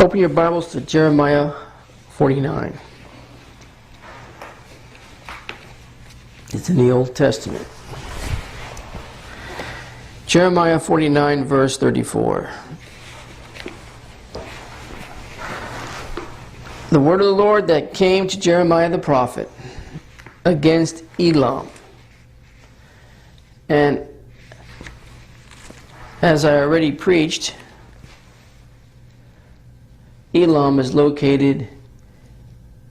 Open your Bibles to Jeremiah 49. It's in the Old Testament. Jeremiah 49, verse 34. The word of the Lord that came to Jeremiah the prophet against Elam. And as I already preached, Elam is located,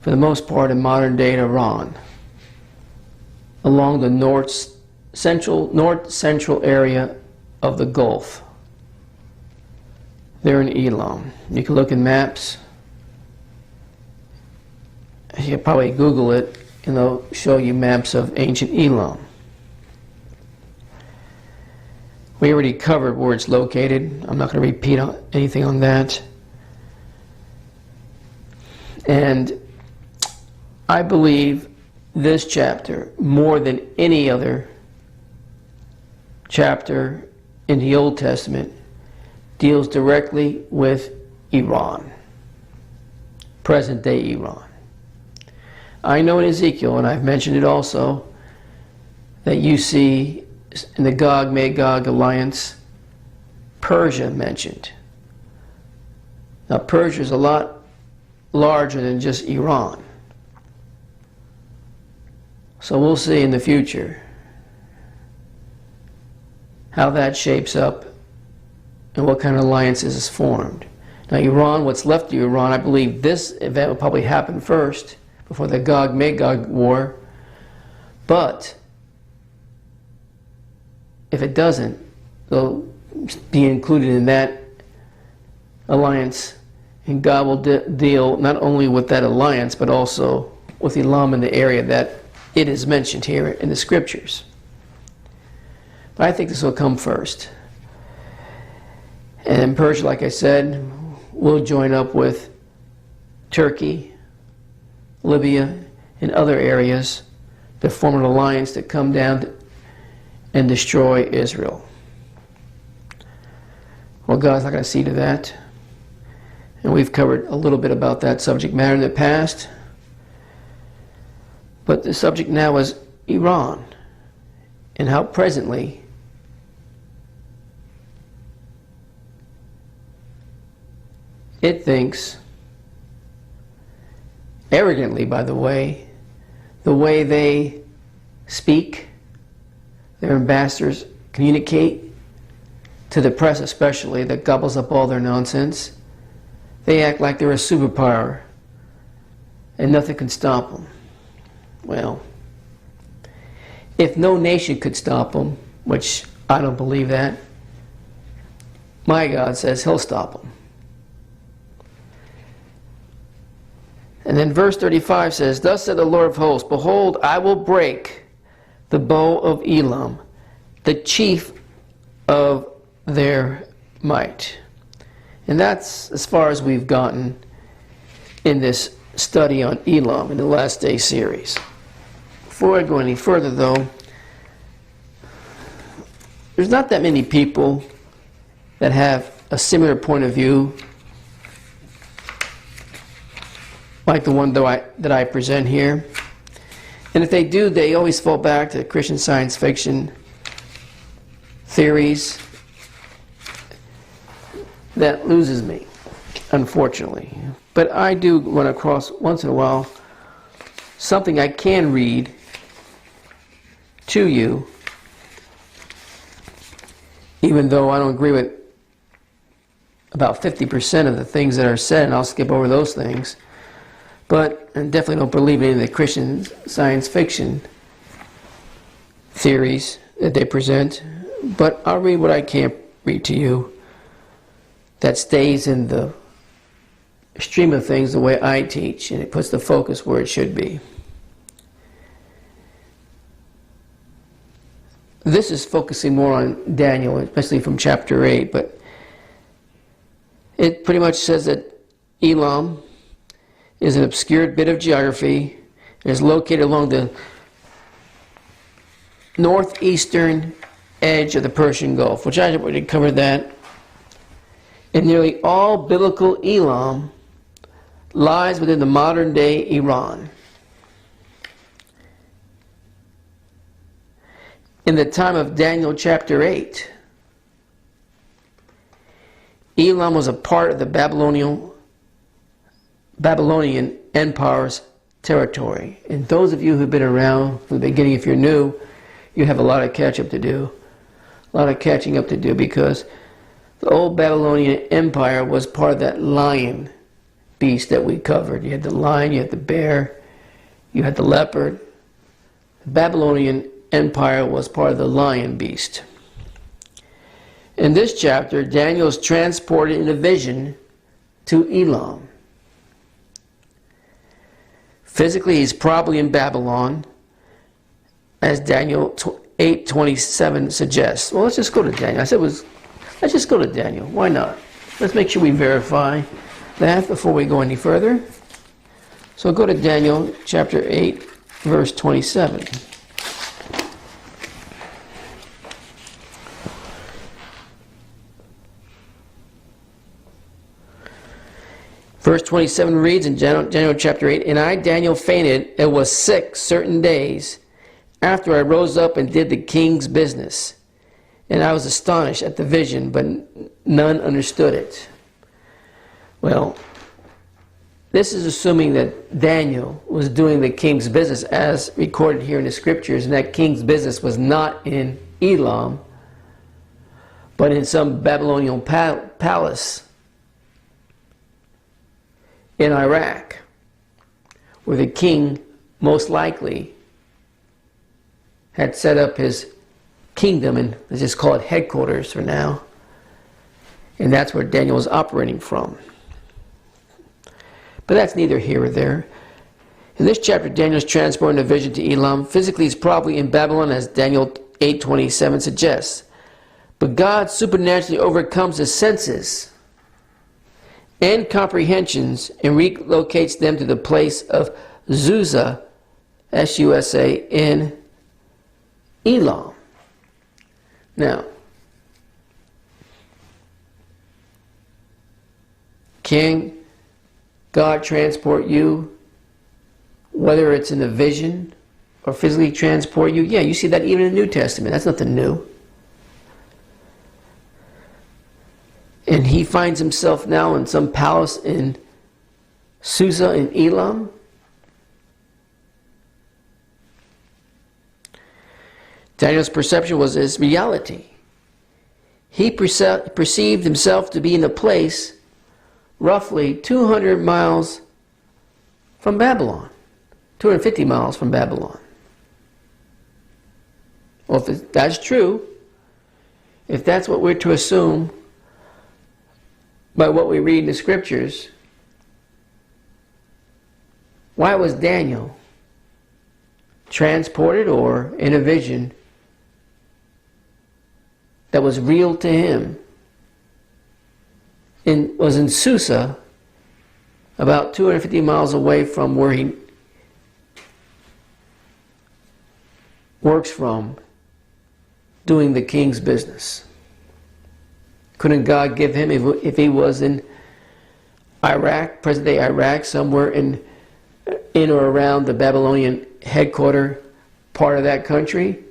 for the most part, in modern-day Iran, along the north central area of the Gulf. They're in Elam. You can look in maps. You can probably Google it, and they'll show you maps of ancient Elam. We already covered where it's located. I'm not going to repeat anything on that. And I believe this chapter, more than any other chapter in the Old Testament, deals directly with Iran, present-day Iran. I know in Ezekiel, and I've mentioned it also, that you see in the Gog-Magog alliance, Persia mentioned. Now Persia is a lot larger than just Iran. So we'll see in the future how that shapes up and what kind of alliances is formed. Now Iran, what's left of Iran, I believe this event will probably happen first before the Gog-Magog war. But if it doesn't, they'll be included in that alliance, and God will deal not only with that alliance, but also with Elam in the area that it is mentioned here in the scriptures. But I think this will come first. And Persia, like I said, will join up with Turkey, Libya, and other areas to form an alliance to come down and destroy Israel. Well, God's not going to see to that. And we've covered a little bit about that subject matter in the past. But the subject now is Iran, and how presently it thinks, arrogantly by the way they speak, their ambassadors communicate to the press especially, that gobbles up all their nonsense. They act like they're a superpower and nothing can stop them. Well, if no nation could stop them, which I don't believe that, my God says He'll stop them. And then verse 35 says, Thus said the Lord of hosts, Behold, I will break the bow of Elam, the chief of their might. And that's as far as we've gotten in this study on Elam in the Last Day series. Before I go any further, though, there's not that many people that have a similar point of view like the one that I present here. And if they do, they always fall back to Christian science fiction theories. That loses me, unfortunately. But I do run across, once in a while, something I can read to you, even though I don't agree with about 50% of the things that are said, and I'll skip over those things. But I definitely don't believe in any of the Christian science fiction theories that they present. But I'll read what I can read to you that stays in the stream of things the way I teach, and it puts the focus where it should be. This is focusing more on Daniel, especially from chapter 8, but it pretty much says that Elam is an obscured bit of geography. It is located along the northeastern edge of the Persian Gulf, which I already covered that And nearly all biblical Elam lies within the modern day Iran. In the time of Daniel chapter 8, Elam was a part of the Babylonian Empire's territory. And those of you who've been around from the beginning, if you're new, you have a lot of catch up to do. A lot of catching up to do, because the old Babylonian Empire was part of that lion beast that we covered. You had the lion, you had the bear, you had the leopard. The Babylonian Empire was part of the lion beast. In this chapter, Daniel is transported in a vision to Elam. Physically, he's probably in Babylon, as Daniel 8:27 suggests. Well, let's just go to Daniel. Let's just go to Daniel. Why not? Let's make sure we verify that before we go any further. So go to Daniel chapter 8, verse 27. Verse 27 reads in Daniel chapter 8, "And I, Daniel, fainted and was sick certain days after I rose up and did the king's business. And I was astonished at the vision, but none understood it." Well, this is assuming that Daniel was doing the king's business as recorded here in the scriptures, and that king's business was not in Elam, but in some Babylonian palace in Iraq, where the king most likely had set up his kingdom, and let's just call it headquarters for now. And that's where Daniel was operating from. But that's neither here or there. In this chapter, Daniel is transporting a vision to Elam. Physically, he's probably in Babylon, as Daniel 8:27 suggests. But God supernaturally overcomes his senses and comprehensions and relocates them to the place of Susa, S-U-S-A, in Elam. Now, can God transport you, whether it's in a vision or physically transport you? Yeah, you see that even in the New Testament. That's nothing new. And he finds himself now in some palace in Susa in Elam. Daniel's perception was his reality. He perceived himself to be in a place roughly 200 miles from Babylon, 250 miles from Babylon. Well, if that's true, if that's what we're to assume by what we read in the scriptures, why was Daniel transported or in a vision that was real to him was in Susa, about 250 miles away from where he works from, doing the king's business? Couldn't God give him, if he was in Iraq, present-day Iraq, somewhere in or around the Babylonian headquarter part of that country?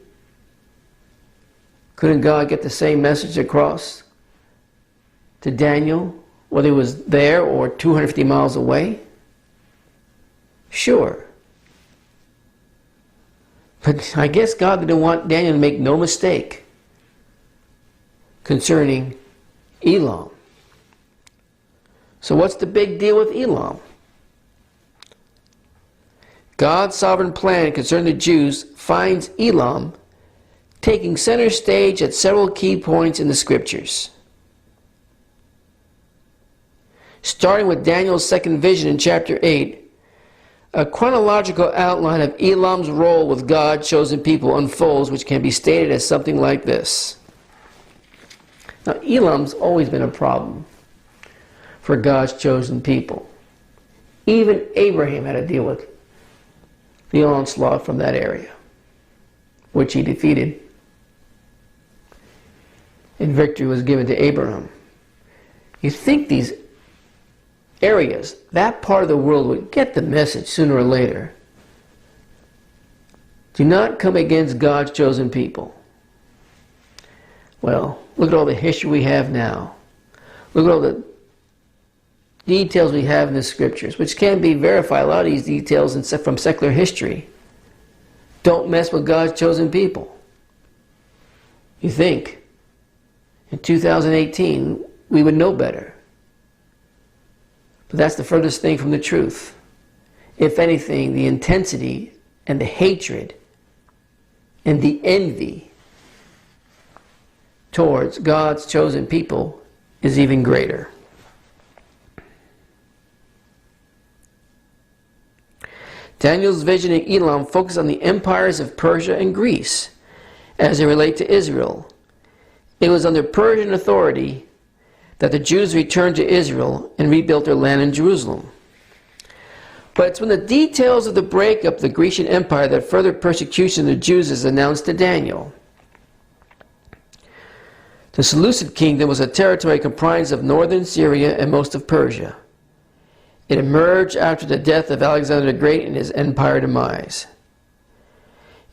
Couldn't God get the same message across to Daniel, whether he was there or 250 miles away? Sure. But I guess God didn't want Daniel to make no mistake concerning Elam. So what's the big deal with Elam? God's sovereign plan concerning the Jews finds Elam taking center stage at several key points in the scriptures. Starting with Daniel's second vision in chapter 8, a chronological outline of Elam's role with God's chosen people unfolds, which can be stated as something like this. Now, Elam's always been a problem for God's chosen people. Even Abraham had to deal with the onslaught from that area, which he defeated. And victory was given to Abraham. You think these areas, that part of the world would get the message sooner or later. Do not come against God's chosen people. Well, look at all the history we have now. Look at all the details we have in the scriptures, which can be verified. A lot of these details from secular history. Don't mess with God's chosen people. You think in 2018 we would know better. But that's the furthest thing from the truth. If anything, the intensity and the hatred and the envy towards God's chosen people is even greater. Daniel's vision in Elam focused on the empires of Persia and Greece as they relate to Israel. It was under Persian authority that the Jews returned to Israel and rebuilt their land in Jerusalem. But it's when the details of the breakup of the Grecian Empire that further persecution of the Jews is announced to Daniel. The Seleucid kingdom was a territory comprised of northern Syria and most of Persia. It emerged after the death of Alexander the Great and his empire demise.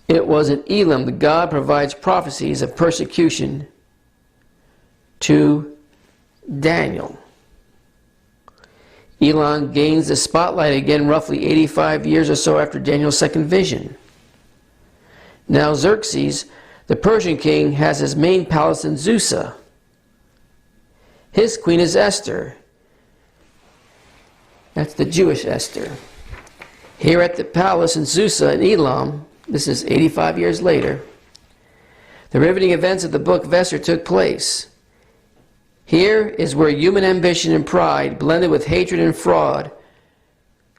It was in Elam that God provides prophecies of persecution to Daniel. Elam gains the spotlight again roughly 85 years or so after Daniel's second vision. Now Xerxes, the Persian king, has his main palace in Susa. His queen is Esther. That's the Jewish Esther. Here at the palace in Susa in Elam, this is 85 years later, the riveting events of the book of Esther took place. Here is where human ambition and pride blended with hatred and fraud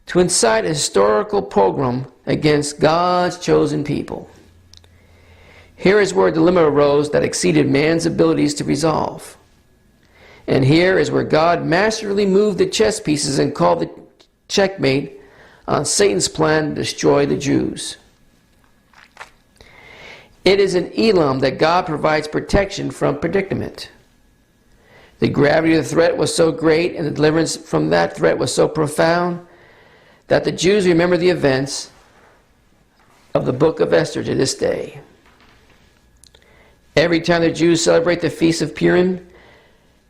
to incite a historical pogrom against God's chosen people. Here is where a dilemma arose that exceeded man's abilities to resolve. And here is where God masterfully moved the chess pieces and called the checkmate on Satan's plan to destroy the Jews. It is in Elam that God provides protection from predicament. The gravity of the threat was so great and the deliverance from that threat was so profound that the Jews remember the events of the book of Esther to this day. Every time the Jews celebrate the Feast of Purim,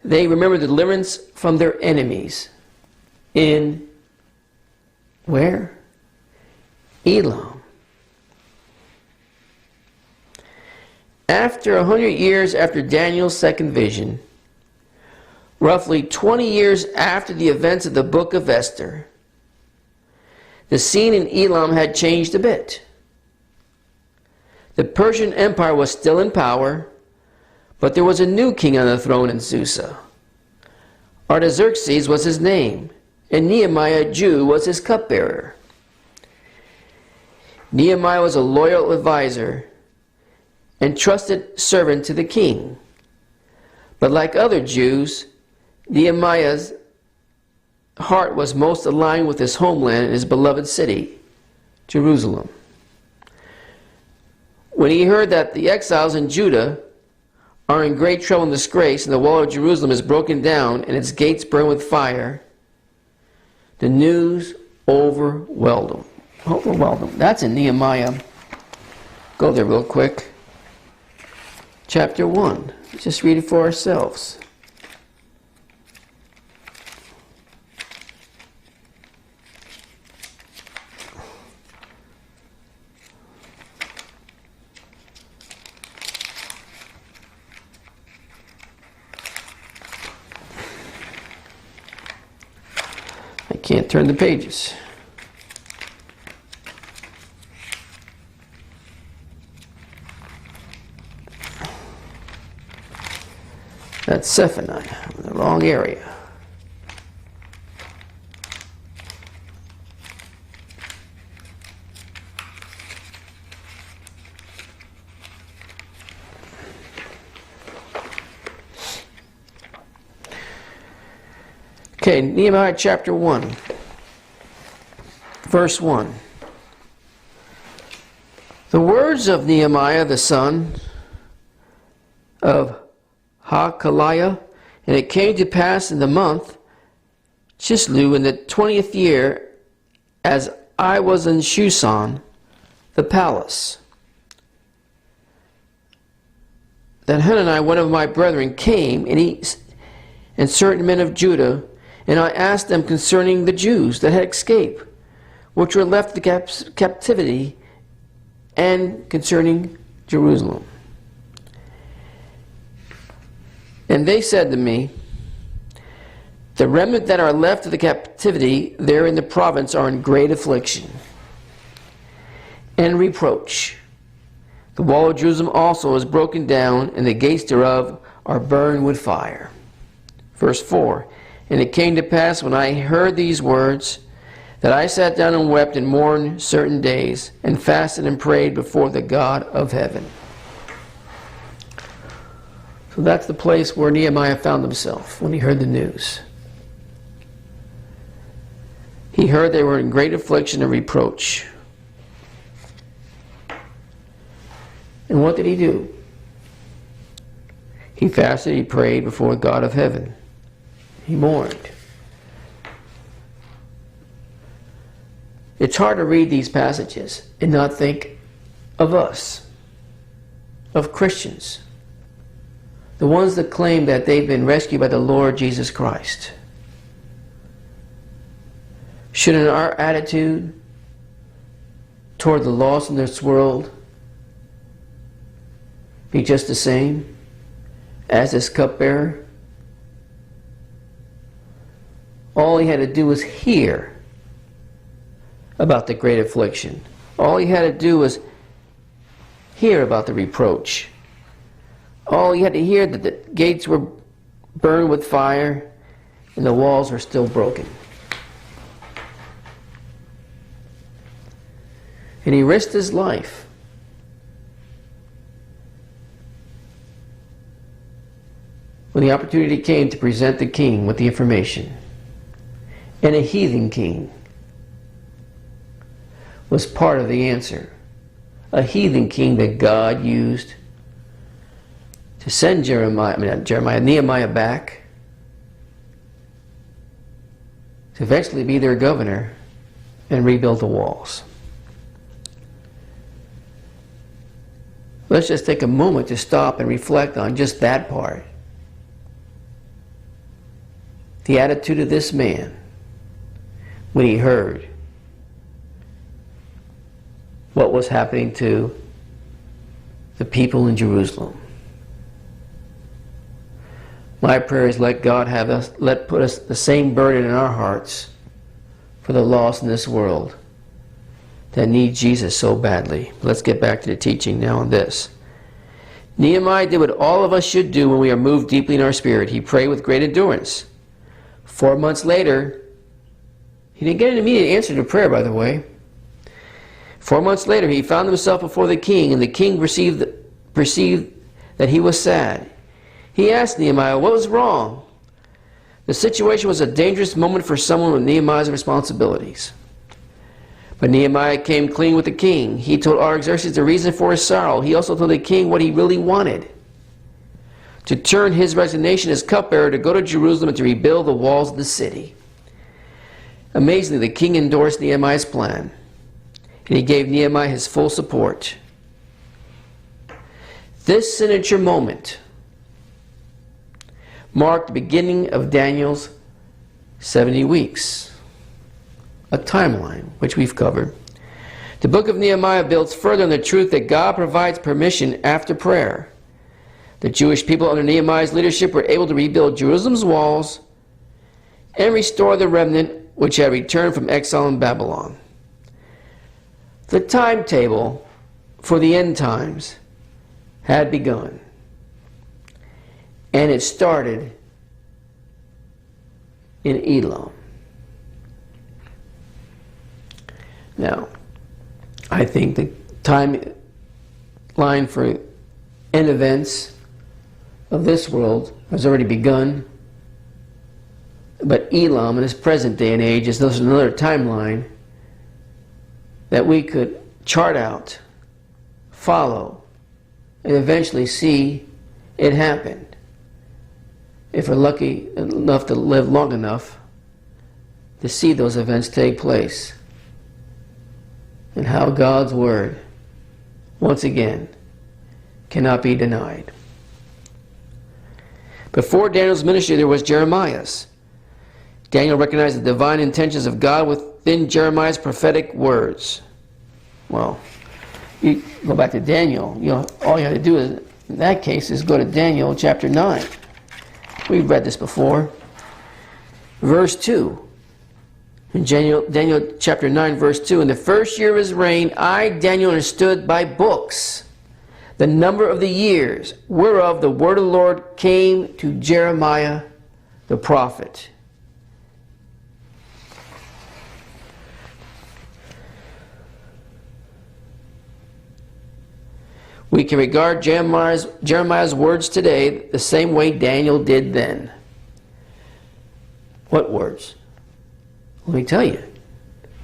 they remember the deliverance from their enemies in where? Elam. After 100 years after Daniel's second vision, roughly 20 years after the events of the book of Esther, the scene in Elam had changed a bit. The Persian Empire was still in power, but there was a new king on the throne in Susa. Artaxerxes was his name, and Nehemiah, a Jew, was his cupbearer. Nehemiah was a loyal advisor and trusted servant to the king. But like other Jews, Nehemiah's heart was most aligned with his homeland and his beloved city, Jerusalem. When he heard that the exiles in Judah are in great trouble and disgrace, and the wall of Jerusalem is broken down and its gates burn with fire, the news overwhelmed him. That's in Nehemiah. Go there real quick. Chapter 1. Let's just read it for ourselves. I can't turn the pages. That's Zephaniah, the wrong area. Okay, Nehemiah chapter 1, verse 1. The words of Nehemiah, the son of Hakaliah, And it came to pass in the month Chislew in the 20th year, as I was in Shushan, the palace, that Hanani, one of my brethren, came, and certain men of Judah, and I asked them concerning the Jews that had escaped, which were left the captivity, and concerning Jerusalem. And they said to me, the remnant that are left of the captivity there in the province are in great affliction and reproach. The wall of Jerusalem also is broken down, and the gates thereof are burned with fire. Verse 4, and it came to pass when I heard these words, that I sat down and wept and mourned certain days, and fasted and prayed before the God of heaven. So that's the place where Nehemiah found himself when he heard the news. He heard they were in great affliction and reproach. And what did he do? He fasted, he prayed before God of heaven. He mourned. It's hard to read these passages and not think of us, of Christians, the ones that claim that they've been rescued by the Lord Jesus Christ. Shouldn't our attitude toward the lost in this world be just the same as this cupbearer? All he had to do was hear about the great affliction. All he had to do was hear about the reproach. All he had to hear that the gates were burned with fire and the walls were still broken. And he risked his life. When the opportunity came to present the king with the information, and a heathen king was part of the answer. A heathen king that God used to send Nehemiah back to eventually be their governor and rebuild the walls. Let's just take a moment to stop and reflect on just that part. The attitude of this man when he heard what was happening to the people in Jerusalem. My prayer is let God put us the same burden in our hearts for the lost in this world that need Jesus so badly. Let's get back to the teaching now on this. Nehemiah did what all of us should do when we are moved deeply in our spirit. He prayed with great endurance. 4 months later, he didn't get an immediate answer to prayer, by the way. 4 months later, he found himself before the king, and the king perceived that he was sad. He asked Nehemiah, what was wrong? The situation was a dangerous moment for someone with Nehemiah's responsibilities. But Nehemiah came clean with the king. He told Artaxerxes the reason for his sorrow. He also told the king what he really wanted: to turn his resignation as cupbearer to go to Jerusalem and to rebuild the walls of the city. Amazingly, the king endorsed Nehemiah's plan, and he gave Nehemiah his full support. This signature moment marked the beginning of Daniel's 70 weeks, a timeline which we've covered. The book of Nehemiah builds further on the truth that God provides permission after prayer. The Jewish people under Nehemiah's leadership were able to rebuild Jerusalem's walls and restore the remnant which had returned from exile in Babylon. The timetable for the end times had begun, and it started in Elam. Now, I think the timeline for end events of this world has already begun, but Elam in this present day and age is just another timeline that we could chart out, follow, and eventually see it happen. if we're lucky enough to live long enough to see those events take place, and how God's Word, once again, cannot be denied. Before Daniel's ministry, there was Jeremiah's. Daniel recognized the divine intentions of God within Jeremiah's prophetic words. Well, you go back to Daniel, all you have to do is, in that case, is go to Daniel chapter 9. We've read this before. Verse 2. In Daniel chapter 9, verse 2, in the first year of his reign, I, Daniel, understood by books the number of the years whereof the word of the Lord came to Jeremiah the prophet. We can regard Jeremiah's words today the same way Daniel did then. What words? Let me tell you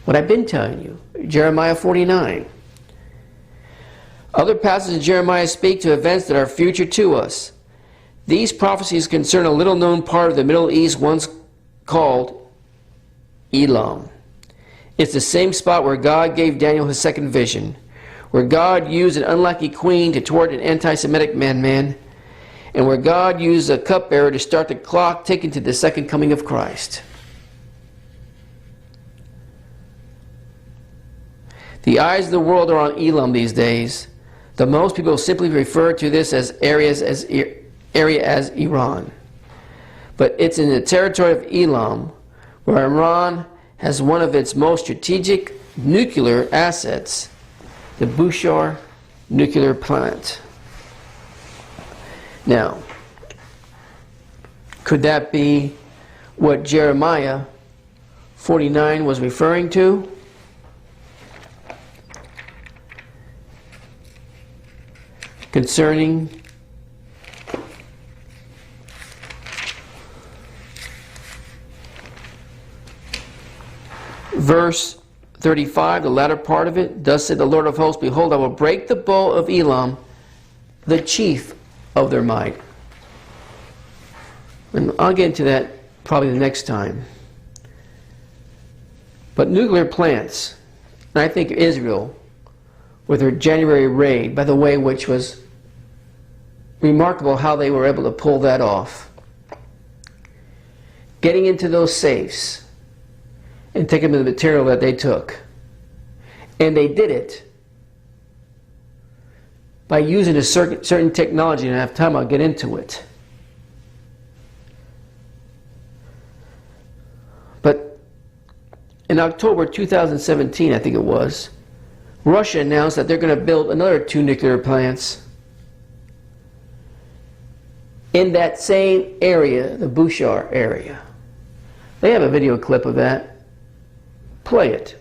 what I've been telling you. Jeremiah 49. Other passages of Jeremiah speak to events that are future to us. These prophecies concern a little-known part of the Middle East once called Elam. It's the same spot where God gave Daniel his second vision, where God used an unlucky queen to thwart an anti-Semitic madman, and where God used a cupbearer to start the clock ticking to the second coming of Christ. The eyes of the world are on Elam these days, though most people simply refer to this area as Iran. But it's in the territory of Elam where Iran has one of its most strategic nuclear assets, the Bushehr nuclear plant. Now, could that be what Jeremiah 49 was referring to? Concerning verse 35, the latter part of it, thus said the Lord of hosts, behold, I will break the bow of Elam, the chief of their might. And I'll get into that probably the next time. But nuclear plants, and I think Israel, with her January raid, by the way, which was remarkable how they were able to pull that off. Getting into those safes and taking the material that they took. And they did it by using a certain technology, and I have time, I'll get into it. But in October 2017, I think it was, Russia announced that they're going to build another 2 nuclear plants in that same area, the Bushehr area. They have a video clip of that. Play it.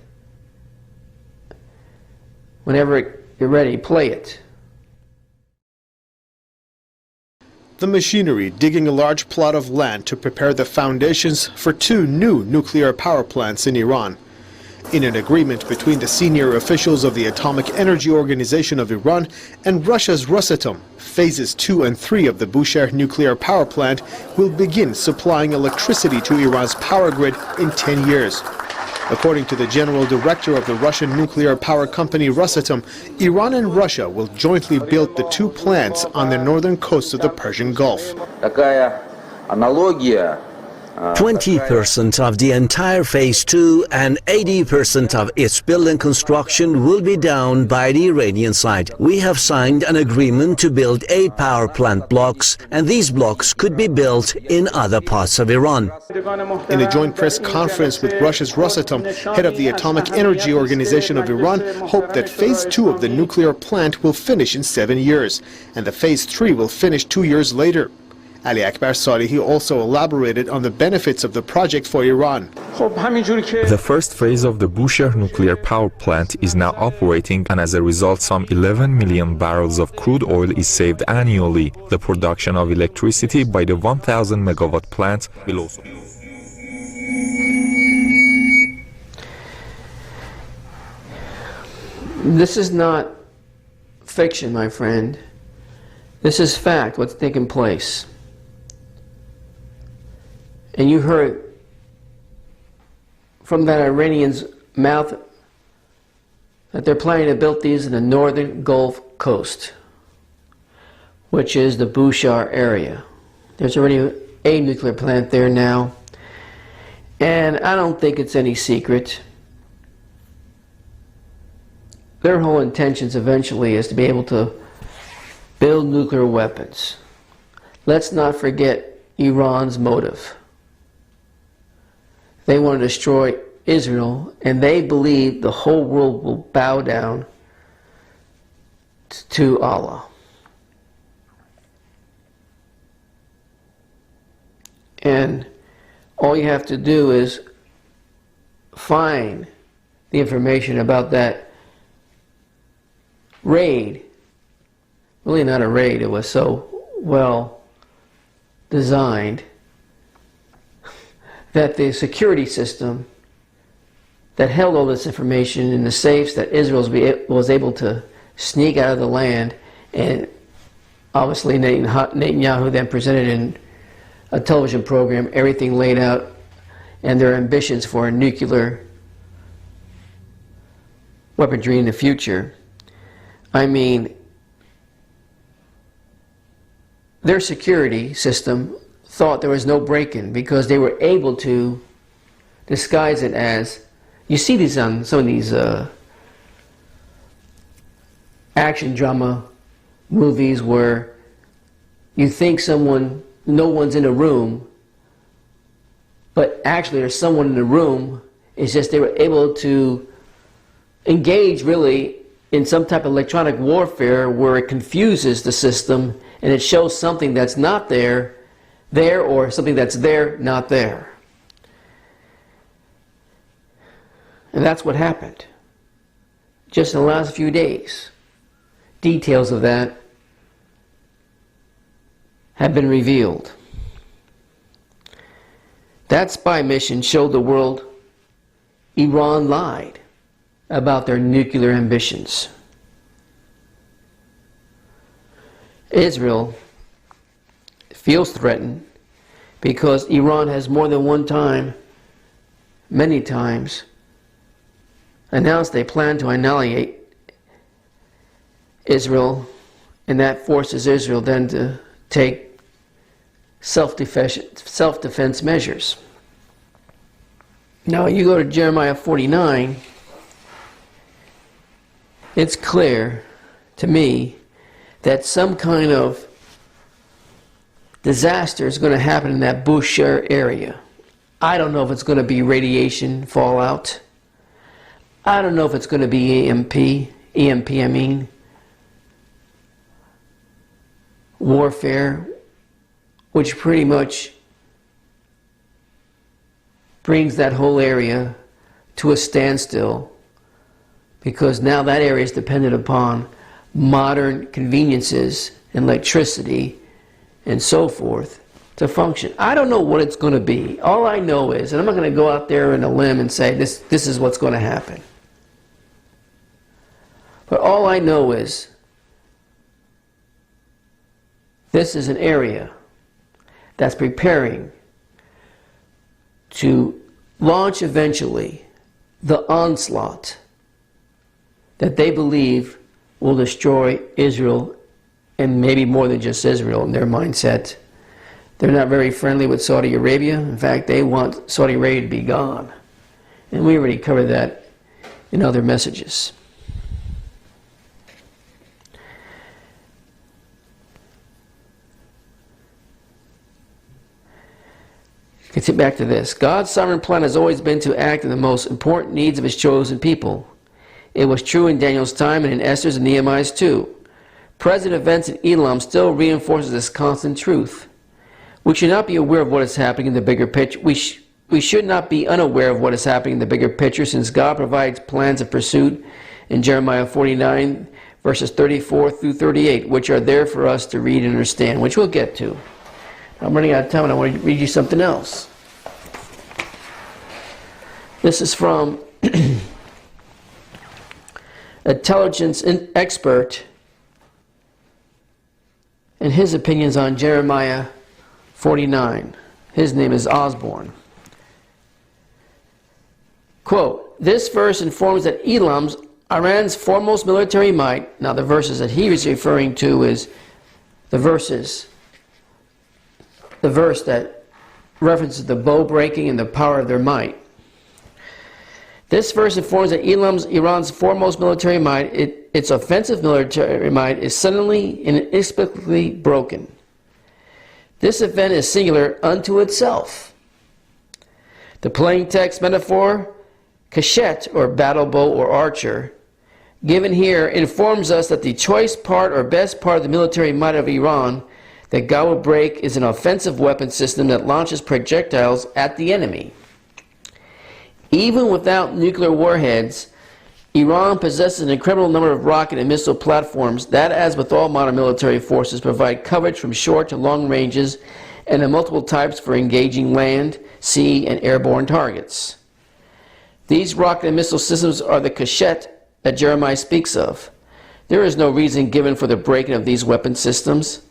Whenever you're ready, play it. The machinery digging a large plot of land to prepare the foundations for 2 new nuclear power plants in Iran. In an agreement between the senior officials of the Atomic Energy Organization of Iran and Russia's Rosatom, phases 2 and 3 of the Bushehr nuclear power plant will begin supplying electricity to Iran's power grid in 10 years. According to the general director of the Russian nuclear power company Rosatom, Iran and Russia will jointly build the 2 plants on the northern coast of the Persian Gulf. 20% of the entire phase 2 and 80% of its building construction will be done by the Iranian side. We have signed an agreement to build 8 power plant blocks, and these blocks could be built in other parts of Iran. In a joint press conference with Russia's Rosatom, head of the Atomic Energy Organization of Iran hoped that phase 2 of the nuclear plant will finish in 7 years, and the phase 3 will finish 2 years later. Ali Akbar Salehi also elaborated on the benefits of the project for Iran. The first phase of the Bushehr nuclear power plant is now operating, and as a result some 11 million barrels of crude oil is saved annually. The production of electricity by the 1000 megawatt plant will also... This is not fiction, my friend. This is fact, what's taking place. And you heard from that Iranian's mouth that they're planning to build these in the northern Gulf Coast, which is the Bushehr area. There's already a nuclear plant there now, and I don't think it's any secret. Their whole intentions eventually is to be able to build nuclear weapons. Let's not forget Iran's motive. They want to destroy Israel, and they believe the whole world will bow down to Allah. And all you have to do is find the information about that raid. Really not a raid, it was so well designed that the security system that held all this information in the safes that Israel was able to sneak out of the land, and obviously Netanyahu then presented in a television program everything laid out and their ambitions for a nuclear weaponry in the future. I mean, their security system thought there was no break-in because they were able to disguise it as, you see these on some of these action drama movies where you think no one's in a room, but actually there's someone in the room. It's just they were able to engage really in some type of electronic warfare where it confuses the system and it shows something that's not there, or something that's there, not there. And that's what happened just in the last few days. Details of that have been revealed. That spy mission showed the world Iran lied about their nuclear ambitions. Israel feels threatened because Iran has more than one time, many times, announced they plan to annihilate Israel, and that forces Israel then to take self-defense measures. Now you go to Jeremiah 49, it's clear to me that some kind of disaster is going to happen in that Bushehr area. I don't know if it's going to be radiation fallout. I don't know if it's going to be EMP, warfare, which pretty much brings that whole area to a standstill, because now that area is dependent upon modern conveniences and electricity and so forth to function. I don't know what it's going to be. All I know is, and I'm not going to go out there on a limb and say this is what's going to happen. But all I know is this is an area that's preparing to launch eventually the onslaught that they believe will destroy Israel, and maybe more than just Israel in their mindset. They're not very friendly with Saudi Arabia. In fact, they want Saudi Arabia to be gone. And we already covered that in other messages. Get back to this. God's sovereign plan has always been to act in the most important needs of His chosen people. It was true in Daniel's time and in Esther's and Nehemiah's too. Present events in Elam still reinforces this constant truth. We should not be aware of what is happening in the bigger picture. We should not be unaware of what is happening in the bigger picture, since God provides plans of pursuit in Jeremiah 49, verses 34 through 38, which are there for us to read and understand, which we'll get to. I'm running out of time and I want to read you something else. This is from intelligence expert and his opinions on Jeremiah 49. His name is Osborne. Quote, this verse informs that Elam's, Iran's foremost military might, now the verses that he is referring to is the verse that references the bow breaking and the power of their might. This verse informs that Iran's foremost military might, its offensive military might, is suddenly and inexplicably broken. This event is singular unto itself. The plain text metaphor, cachette or battle bow or archer, given here informs us that the choice part or best part of the military might of Iran that God will break is an offensive weapon system that launches projectiles at the enemy. Even without nuclear warheads, Iran possesses an incredible number of rocket and missile platforms that, as with all modern military forces, provide coverage from short to long ranges and of multiple types for engaging land, sea, and airborne targets. These rocket and missile systems are the cachette that Jeremiah speaks of. There is no reason given for the breaking of these weapon systems.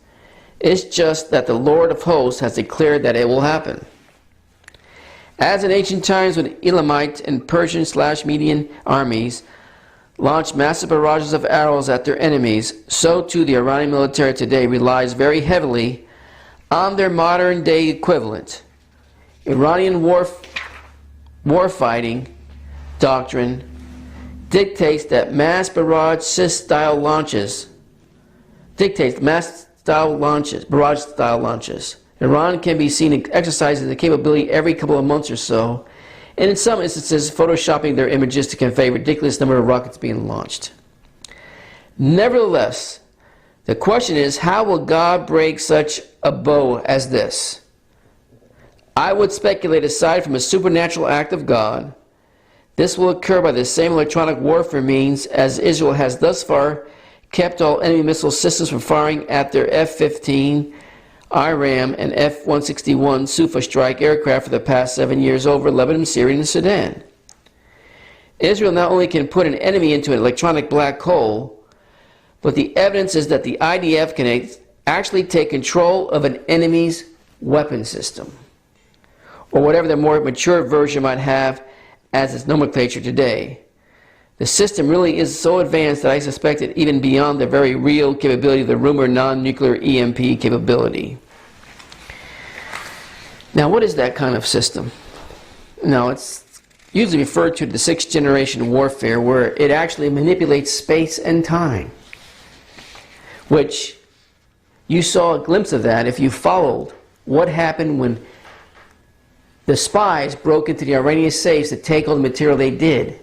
It's just that the Lord of hosts has declared that it will happen. As in ancient times when Elamite and Persian/Median armies launched massive barrages of arrows at their enemies, so too the Iranian military today relies very heavily on their modern day equivalent. Iranian warfighting doctrine dictates that barrage style launches. Iran can be seen exercising the capability every couple of months or so, and in some instances photoshopping their images to convey a ridiculous number of rockets being launched. Nevertheless, the question is, how will God break such a bow as this? I would speculate, aside from a supernatural act of God, this will occur by the same electronic warfare means as Israel has thus far kept all enemy missile systems from firing at their F-15 IRAM and F-161 Sufa strike aircraft for the past 7 years over Lebanon, Syria, and Sudan. Israel not only can put an enemy into an electronic black hole, but the evidence is that the IDF can actually take control of an enemy's weapon system, or whatever the more mature version might have as its nomenclature today. The system really is so advanced that I suspect it even beyond the very real capability of the rumored non-nuclear EMP capability. Now, what is that kind of system? Now, it's usually referred to the sixth generation warfare, where it actually manipulates space and time, which you saw a glimpse of that if you followed what happened when the spies broke into the Iranian safes to take all the material they did.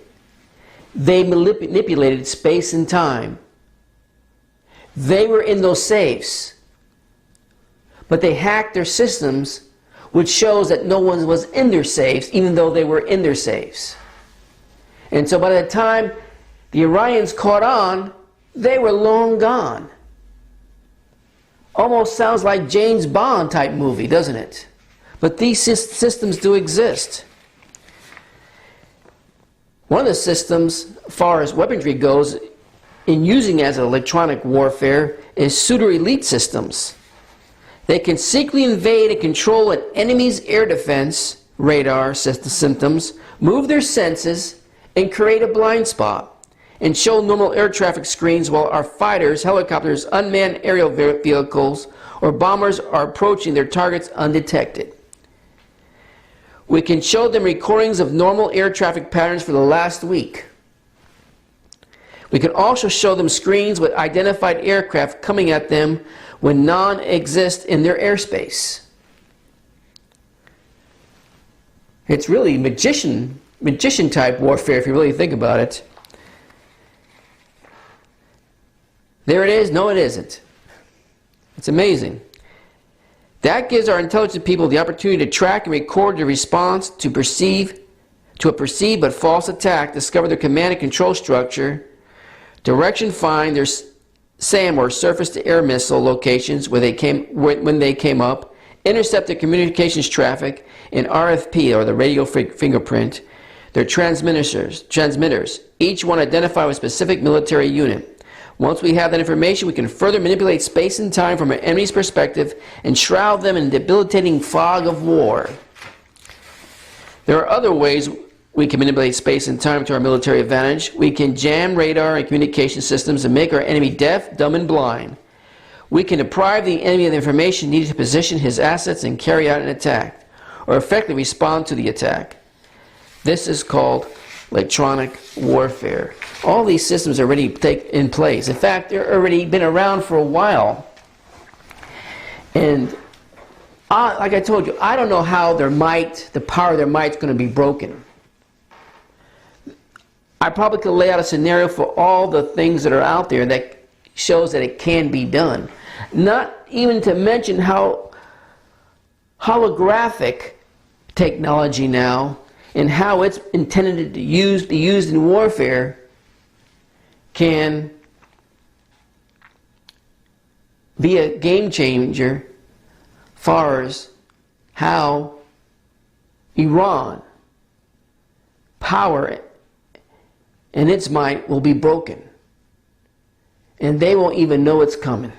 They manipulated space and time. They were in those safes, but they hacked their systems, which shows that no one was in their safes, even though they were in their safes. And so by the time the Iranians caught on, they were long gone. Almost sounds like James Bond type movie, doesn't it? But these systems do exist. One of the systems, as far as weaponry goes, in using as electronic warfare is pseudo elite systems. They can secretly invade and control an enemy's air defense, radar systems, move their senses, and create a blind spot, and show normal air traffic screens while our fighters, helicopters, unmanned aerial vehicles, or bombers are approaching their targets undetected. We can show them recordings of normal air traffic patterns for the last week. We can also show them screens with identified aircraft coming at them when none exist in their airspace. It's really magician type warfare if you really think about it. There it is. No, it isn't. It's amazing. That gives our intelligent people the opportunity to track and record their response to a perceived but false attack, discover their command and control structure, direction find their SAM or surface-to-air missile locations when they came up, intercept their communications traffic in RFP or the radio fingerprint, their transmitters, each one identified with a specific military unit. Once we have that information, we can further manipulate space and time from our enemy's perspective and shroud them in a debilitating fog of war. There are other ways we can manipulate space and time to our military advantage. We can jam radar and communication systems and make our enemy deaf, dumb, and blind. We can deprive the enemy of the information needed to position his assets and carry out an attack, or effectively respond to the attack. This is called electronic warfare. All these systems are already in place. In fact, they're already been around for a while. And like I told you, I don't know how the power of their might is going to be broken. I probably could lay out a scenario for all the things that are out there that shows that it can be done. Not even to mention how holographic technology now and how it's intended to be used in warfare can be a game changer as far as how Iran power and its might will be broken. And they won't even know it's coming.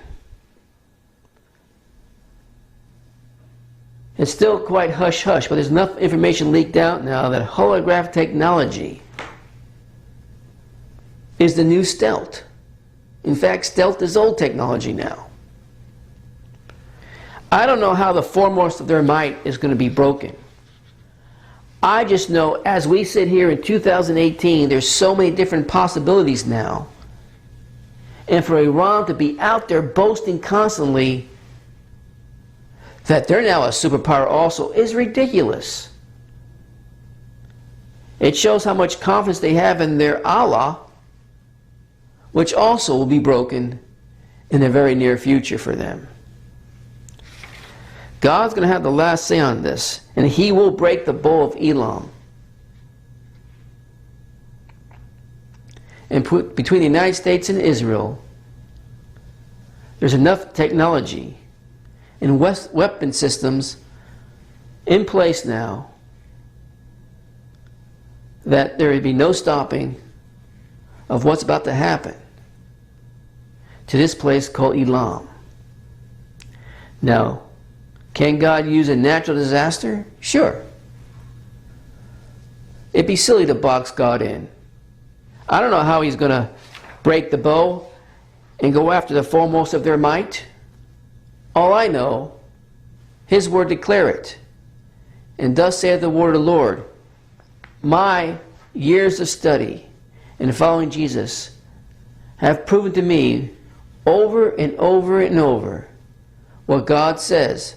It's still quite hush-hush, but there's enough information leaked out now that holographic technology is the new stealth. In fact, stealth is old technology now. I don't know how the foremost of their might is going to be broken. I just know as we sit here in 2018, there's so many different possibilities now. And for Iran to be out there boasting constantly that they're now a superpower also is ridiculous. It shows how much confidence they have in their Allah, which also will be broken in the very near future for them. God's going to have the last say on this, and He will break the bow of Elam. And between the United States and Israel, there's enough technology and weapon systems in place now that there would be no stopping of what's about to happen to this place called Elam. Now, can God use a natural disaster? Sure. It'd be silly to box God in. I don't know how He's going to break the bow and go after the foremost of their might. All I know, His word declare it. And thus saith the word of the Lord, my years of study in following Jesus have proven to me over and over and over what God says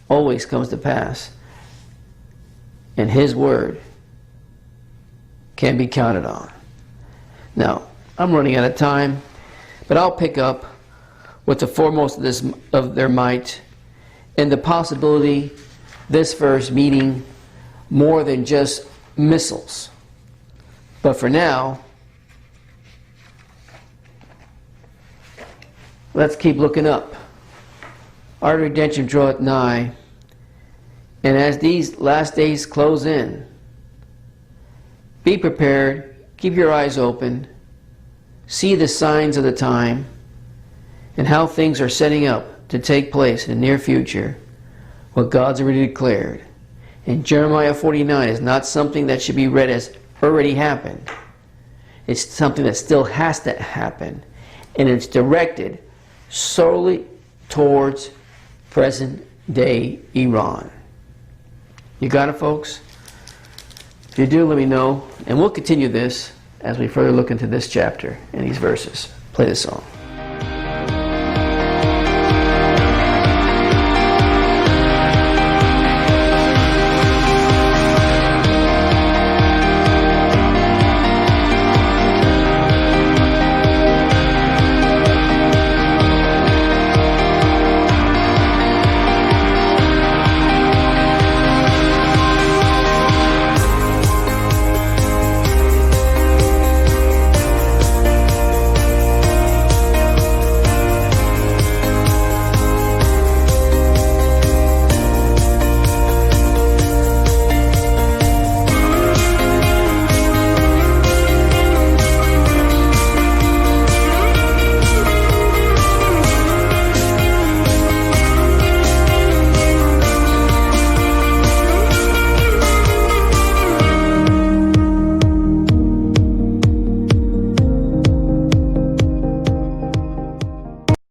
always comes to pass. And His word can be counted on. Now, I'm running out of time, but I'll pick up with the foremost of their might and the possibility this verse meaning more than just missiles. But for now, let's keep looking up. Our redemption draweth nigh, and as these last days close in, be prepared, keep your eyes open, see the signs of the time, and how things are setting up to take place in the near future, what God's already declared. And Jeremiah 49 is not something that should be read as already happened. It's something that still has to happen, and it's directed solely towards present-day Iran. You got it, folks? If you do, let me know, and we'll continue this as we further look into this chapter and these verses. Play the song.